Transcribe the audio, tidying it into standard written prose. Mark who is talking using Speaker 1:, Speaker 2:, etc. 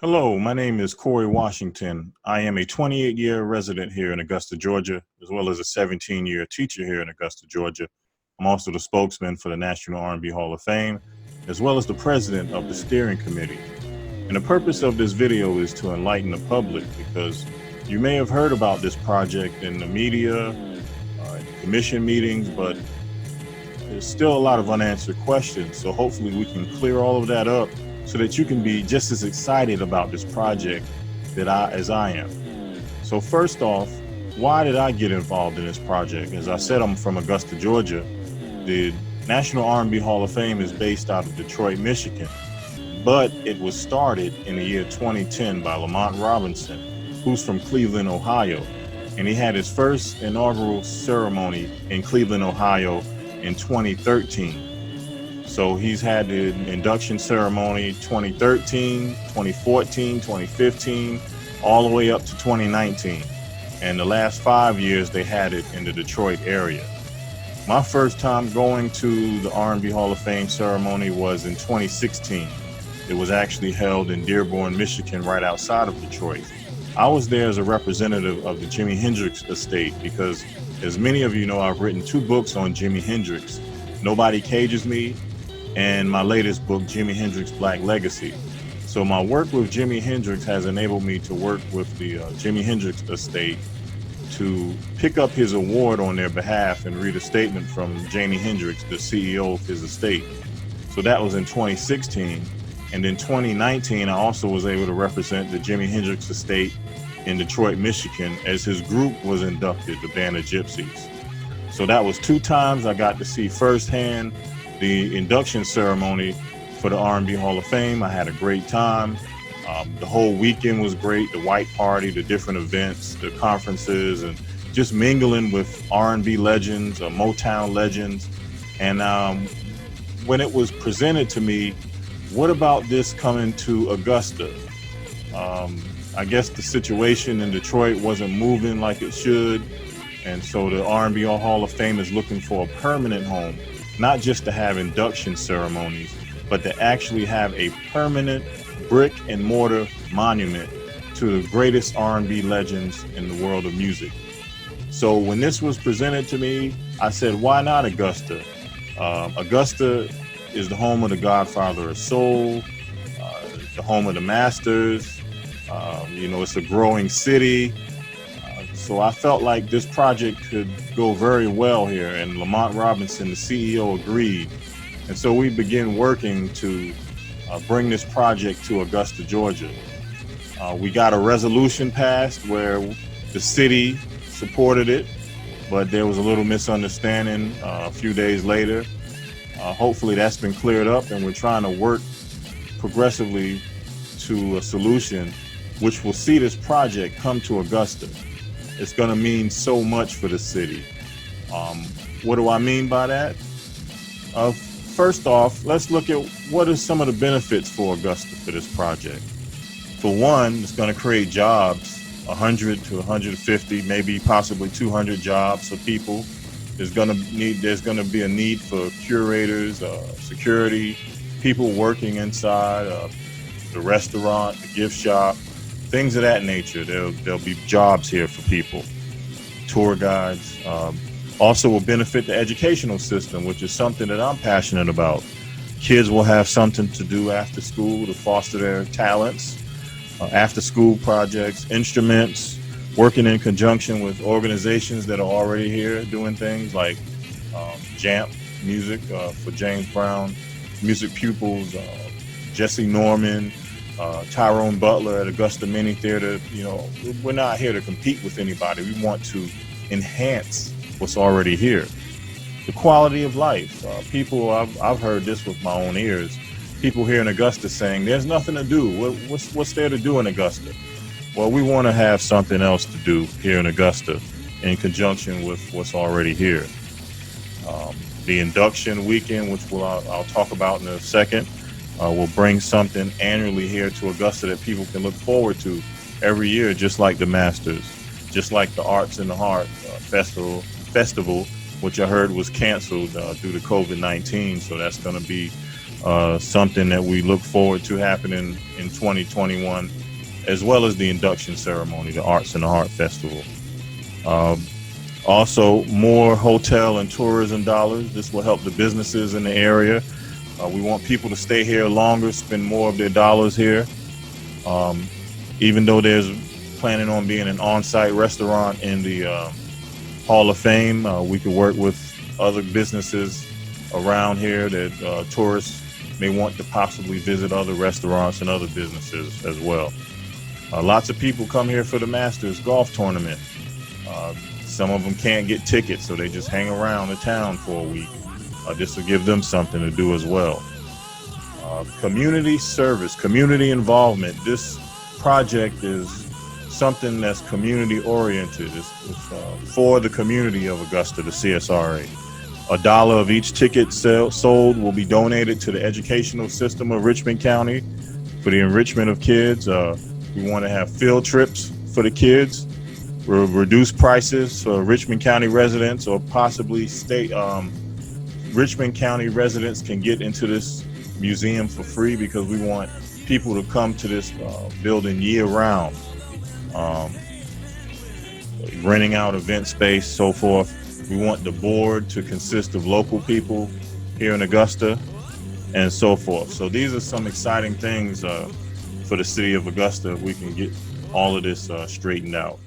Speaker 1: Hello, my name is Corey Washington. I am a 28-year resident here in Augusta, Georgia, as well as a 17-year teacher here in Augusta, Georgia. I'm also the spokesman for the National R&B Hall of Fame, as well as the president of the steering committee. And the purpose of this video is to enlighten the public, because you may have heard about this project in the media, commission meetings, but there's still a lot of unanswered questions. So hopefully we can clear all of that up so that you can be just as excited about this project as I am. So first off, why did I get involved in this project? As I said, I'm from Augusta, Georgia. The National R&B Hall of Fame is based out of Detroit, Michigan, but it was started in the year 2010 by LaMont Robinson, who's from Cleveland, Ohio. And he had his first inaugural ceremony in Cleveland, Ohio in 2013. So he's had the induction ceremony 2013, 2014, 2015, all the way up to 2019. And the last 5 years, they had it in the Detroit area. My first time going to the R&B Hall of Fame ceremony was in 2016. It was actually held in Dearborn, Michigan, right outside of Detroit. I was there as a representative of the Jimi Hendrix estate because, as many of you know, I've written 2 books on Jimi Hendrix, Nobody Cages Me, and my latest book, Jimi Hendrix Black Legacy. So my work with Jimi Hendrix has enabled me to work with the Jimi Hendrix estate to pick up his award on their behalf and read a statement from Jimi Hendrix, the CEO of his estate. So that was in 2016. And in 2019, I also was able to represent the Jimi Hendrix estate in Detroit, Michigan, as his group was inducted, the Band of Gypsies. So that was 2 times I got to see firsthand the induction ceremony for the R&B Hall of Fame. I had a great time. The whole weekend was great. The white party, the different events, the conferences, and just mingling with R&B legends, Motown legends. And when it was presented to me, what about this coming to Augusta? I guess the situation in Detroit wasn't moving like it should. And so the R&B Hall of Fame is looking for a permanent home, not just to have induction ceremonies, but to actually have a permanent brick and mortar monument to the greatest R&B legends in the world of music. So when this was presented to me, I said, why not Augusta? Augusta is the home of the Godfather of Soul, the home of the Masters. It's a growing city. So I felt like this project could go very well here, and LaMont Robinson, the CEO, agreed. And so we began working to bring this project to Augusta, Georgia. We got a resolution passed where the city supported it, but there was a little misunderstanding a few days later. Hopefully that's been cleared up, and we're trying to work progressively to a solution which will see this project come to Augusta. It's going to mean so much for the city. What do I mean by that? First off, let's look at what are some of the benefits for Augusta for this project. For one, it's going to create jobs, 100 to 150, maybe possibly 200 jobs for people. There's going to be a need for curators, security, people working inside the restaurant, the gift shop, things of that nature. There'll be jobs here for people, tour guides. Also will benefit the educational system, which is something that I'm passionate about. Kids will have something to do after school to foster their talents, after school projects, instruments, working in conjunction with organizations that are already here doing things like JAMP music for James Brown, music pupils, Jesse Norman, Tyrone Butler at Augusta Mini Theater. We're not here to compete with anybody. We want to enhance what's already here. The quality of life. People, I've heard this with my own ears. People here in Augusta saying, there's nothing to do. What's there to do in Augusta? Well, we want to have something else to do here in Augusta in conjunction with what's already here. The induction weekend, which I'll talk about in a second, will bring something annually here to Augusta that people can look forward to every year, just like the Masters, just like the Arts in the Heart festival, which I heard was canceled due to COVID-19. So that's going to be something that we look forward to happening in 2021, as well as the induction ceremony, the Arts and the Heart Festival. Also, more hotel and tourism dollars. This will help the businesses in the area. We want people to stay here longer, spend more of their dollars here. Even though there's planning on being an on-site restaurant in the Hall of Fame, we could work with other businesses around here that tourists may want to possibly visit other restaurants and other businesses as well. Lots of people come here for the Masters golf tournament. Some of them can't get tickets, so they just hang around the town for a week. This will give them something to do as well. Community service, community involvement. This project is something that's community oriented. It's for the community of Augusta, the CSRA. $1 of each ticket sold will be donated to the educational system of Richmond County for the enrichment of kids. We want to have field trips for the kids. We'll reduce prices for Richmond County residents, or possibly state Richmond County residents can get into this museum for free, because we want people to come to this building year round. Renting out event space, so forth. We want the board to consist of local people here in Augusta and so forth. So these are some exciting things for the city of Augusta if we can get all of this straightened out.